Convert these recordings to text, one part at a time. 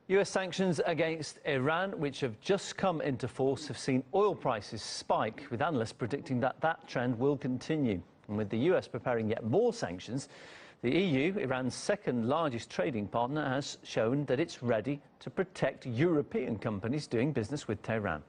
US sanctions against Iran, which have just come into force, have seen oil prices spike, with analysts predicting that that trend will continue. And with the US preparing yet more sanctions, the EU, Iran's second largest trading partner, has shown that it's ready to protect European companies doing business with Tehran.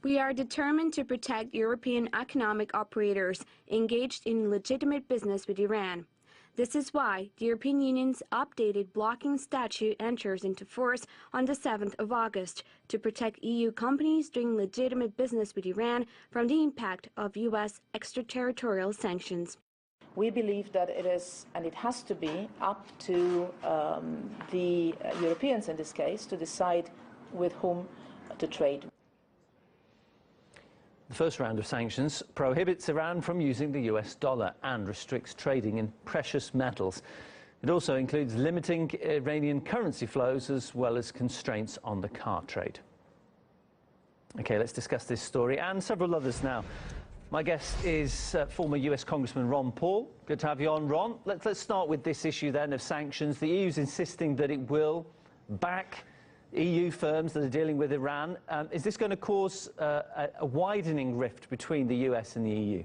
We are determined to protect European economic operators engaged in legitimate business with Iran. This is why the European Union's updated blocking statute enters into force on the 7th of August to protect EU companies doing legitimate business with Iran from the impact of US extraterritorial sanctions. We believe that it is, and it has to be, up to the Europeans in this case to decide with whom to trade. The first round of sanctions prohibits Iran from using the US dollar and restricts trading in precious metals. It also includes limiting Iranian currency flows as well as constraints on the car trade. Okay, let's discuss this story and several others now. My guest is former US Congressman Ron Paul. Good to have you on, Ron. Let's start with this issue then of sanctions. The EU is insisting that it will back EU firms that are dealing with Iran. Is this going to cause a widening rift between the US and the EU?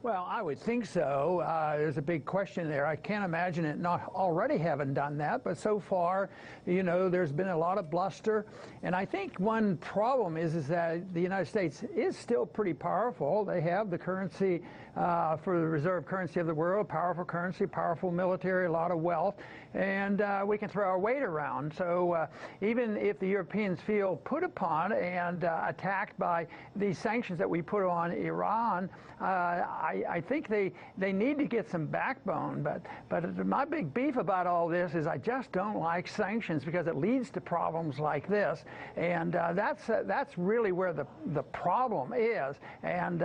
Well, I would think so. There's a big question there. I can't imagine it not already having done that, but so far, you know, there's been a lot of bluster. And I think one problem is that the United States is still pretty powerful. They have the currency for the reserve currency of the world, powerful currency, powerful military, a lot of wealth, and we can throw our weight around. So even if the Europeans feel put upon and attacked by these sanctions that we put on Iran, I think they need to get some backbone. But my big beef about all this is I just don't like sanctions because it leads to problems like this, and that's really where the problem is. And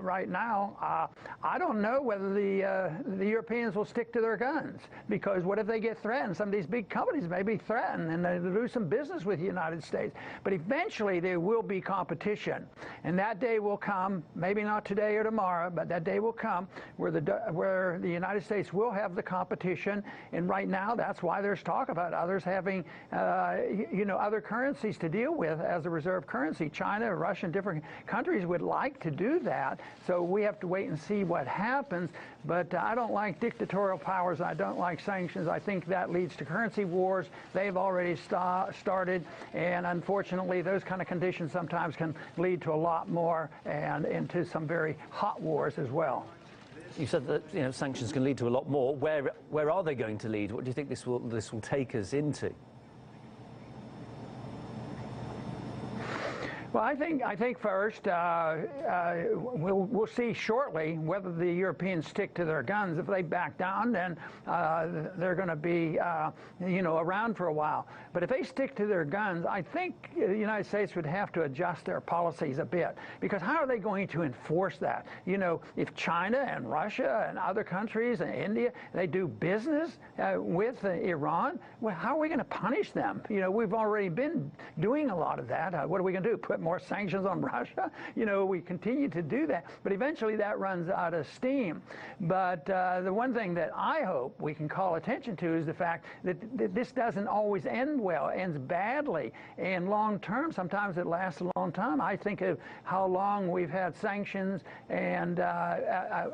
right now, I don't know whether the Europeans will stick to their guns, because what if they get threatened? Some of these big companies may be threatened and they do some business with the United States. But eventually there will be competition, and that day will come, maybe not today or tomorrow, but that day will come where the United States will have the competition. And right now, that's why there's talk about others having other currencies to deal with as a reserve currency. China, Russia, and different countries would like to do that. So we have to wait and see what happens. But I don't like dictatorial powers. I don't like sanctions. I think that leads to currency wars. They've already started, and unfortunately, those kind of conditions sometimes can lead to a lot more and into some very hot wars as well. You said that sanctions can lead to a lot more. Where are they going to lead? What do you think this will take us into? Well, I think first we'll see shortly whether the Europeans stick to their guns. If they back down, then they're going to be around for a while. But if they stick to their guns, I think the United States would have to adjust their policies a bit, because how are they going to enforce that? You know, if China and Russia and other countries and India, they do business with Iran, well, how are we going to punish them? You know, we've already been doing a lot of that. What are we going to do? Put more sanctions on Russia? You know, we continue to do that, but eventually that runs out of steam. But the one thing that I hope we can call attention to is the fact that this doesn't always end well. It ends badly, and long term, sometimes it lasts a long time. I think of how long we've had sanctions and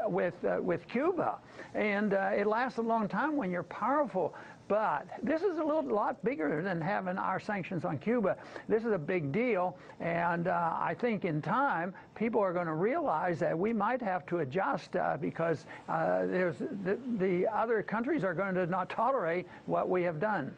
with Cuba, and it lasts a long time when you're powerful. But this is a lot bigger than having our sanctions on Cuba. This is a big deal, and I think in time people are going to realize that we might have to adjust because the other countries are going to not tolerate what we have done.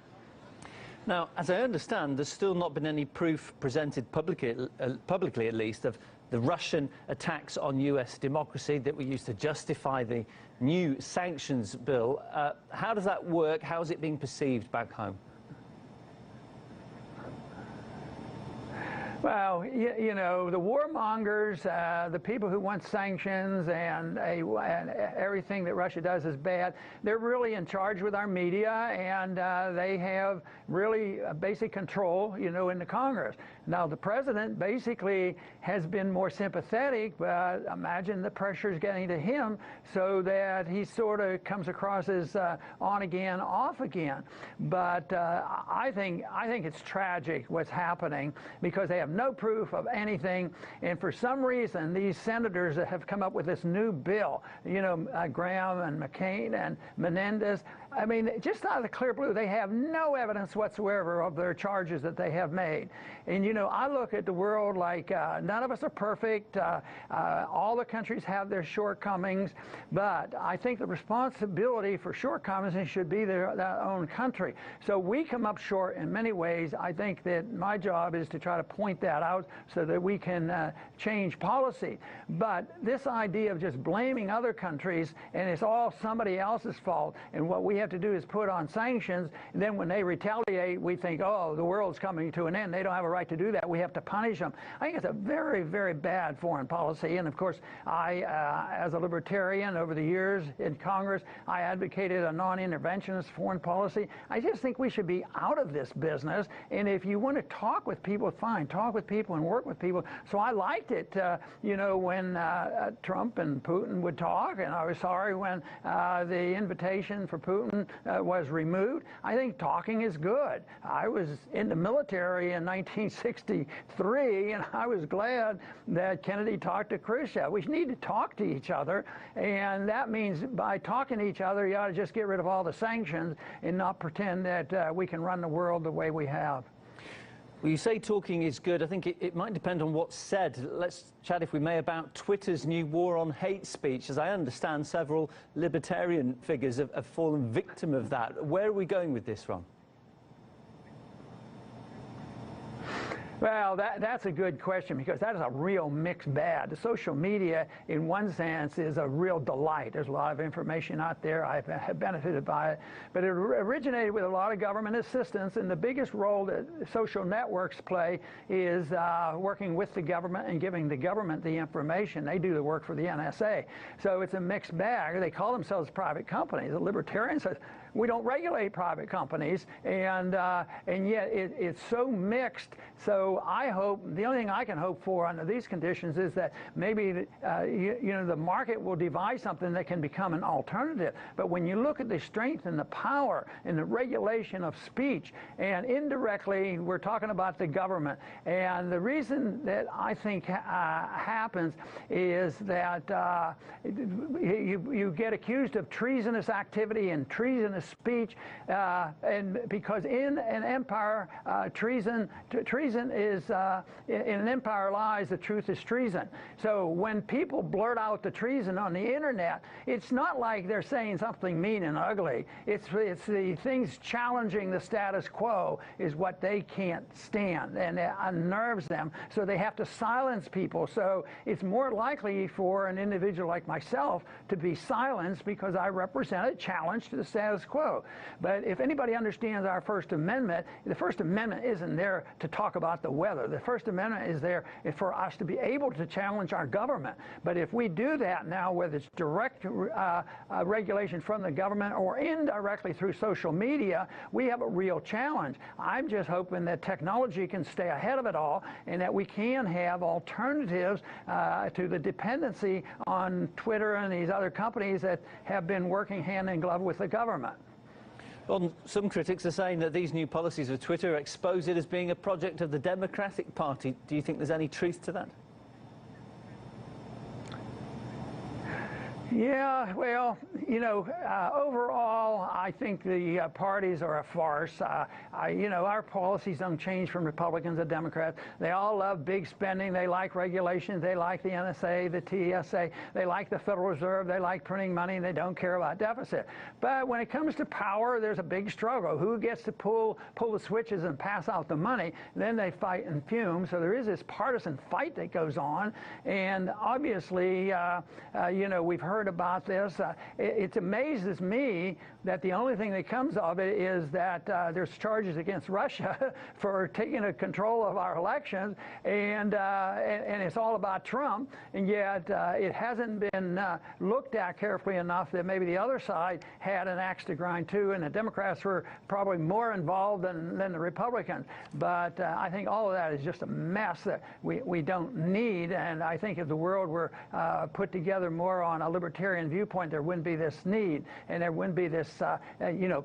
Now, as I understand, there's still not been any proof presented publicly at least, of the Russian attacks on US democracy that were used to justify the new sanctions bill. How does that work? How is it being perceived back home? Well, you know, the warmongers, the people who want sanctions and everything that Russia does is bad, they're really in charge with our media, and they have really basic control, you know, in the Congress. Now, the president basically has been more sympathetic, but imagine the pressure is getting to him so that he sort of comes across as on again, off again. But I think it's tragic what's happening because they have no proof of anything, and for some reason these senators that have come up with this new bill, you know, Graham and McCain and Menendez, I mean, just out of the clear blue, they have no evidence whatsoever of their charges that they have made. And, you know, I look at the world like none of us are perfect. All the countries have their shortcomings. But I think the responsibility for shortcomings should be their own country. So we come up short in many ways. I think that my job is to try to point that out so that we can change policy. But this idea of just blaming other countries and it's all somebody else's fault, and what we have to do is put on sanctions, and then when they retaliate, we think, oh, the world's coming to an end. They don't have a right to do that. We have to punish them. I think it's a very, very bad foreign policy. And of course, I, as a libertarian over the years in Congress, I advocated a non-interventionist foreign policy. I just think we should be out of this business. And if you want to talk with people, fine, talk with people and work with people. So I liked it, you know, when Trump and Putin would talk, and I was sorry when the invitation for Putin was removed. I think talking is good. I was in the military in 1963, and I was glad that Kennedy talked to Khrushchev. We need to talk to each other, and that means by talking to each other, you ought to just get rid of all the sanctions and not pretend that we can run the world the way we have. Well, you say talking is good. I think it might depend on what's said. Let's chat, if we may, about Twitter's new war on hate speech. As I understand, several libertarian figures have fallen victim of that. Where are we going with this, Ron? Well, that's a good question, because that is a real mixed bag. The social media, in one sense, is a real delight. There's a lot of information out there. I've benefited by it. But it originated with a lot of government assistance, and the biggest role that social networks play is working with the government and giving the government the information. They do the work for the NSA. So it's a mixed bag. They call themselves private companies. The libertarian says, we don't regulate private companies, and yet it's so mixed. So I hope, the only thing I can hope for under these conditions is that maybe you know, the market will devise something that can become an alternative. But when you look at the strength and the power and the regulation of speech, and indirectly we're talking about the government, and the reason that I think happens is that you get accused of treasonous activity and treasonous speech, and because in an empire, treason is in an empire lies, the truth is treason. So when people blurt out the treason on the internet, it's not like they're saying something mean and ugly. It's the things challenging the status quo is what they can't stand, and it unnerves them. So they have to silence people. So it's more likely for an individual like myself to be silenced because I represent a challenge to the status quo. But if anybody understands our First Amendment, the First Amendment isn't there to talk about the weather. The First Amendment is there for us to be able to challenge our government. But if we do that now, whether it's direct regulation from the government or indirectly through social media, we have a real challenge. I'm just hoping that technology can stay ahead of it all, and that we can have alternatives to the dependency on Twitter and these other companies that have been working hand in glove with the government. Well, some critics are saying that these new policies of Twitter expose it as being a project of the Democratic Party. Do you think there's any truth to that? Yeah, well, you know, overall, I think the parties are a farce. You know, our policies don't change from Republicans to Democrats. They all love big spending. They like regulations. They like the NSA, the TSA. They like the Federal Reserve. They like printing money. They don't care about deficit. But when it comes to power, there's a big struggle. Who gets to pull the switches and pass out the money? Then they fight and fume. So there is this partisan fight that goes on. And obviously, you know, we've heard heard about this. It amazes me that the only thing that comes of it is that there's charges against Russia for taking control of our elections, and it's all about Trump, and yet it hasn't been looked at carefully enough that maybe the other side had an axe to grind too, and the Democrats were probably more involved than the Republicans. But I think all of that is just a mess that we don't need, and I think if the world were put together more on a libertarian viewpoint, there wouldn't be this need, and there wouldn't be this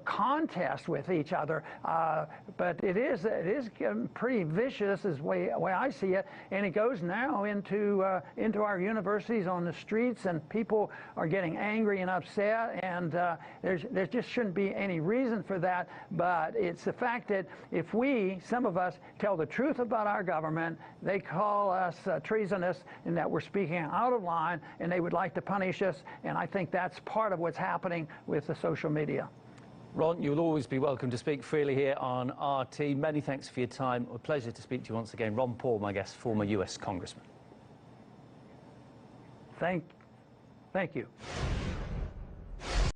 contest with each other. But it is pretty vicious, is the way I see it, and it goes now into our universities, on the streets, and people are getting angry and upset, and there just shouldn't be any reason for that. But it's the fact that if some of us, tell the truth about our government, they call us treasonous and that we're speaking out of line, and they would like to punish us, and I think that's part of what's happening with the social media. Ron, you'll always be welcome to speak freely here on RT. Many thanks for your time. A pleasure to speak to you once again. Ron Paul, my guest, former US Congressman. Thank you.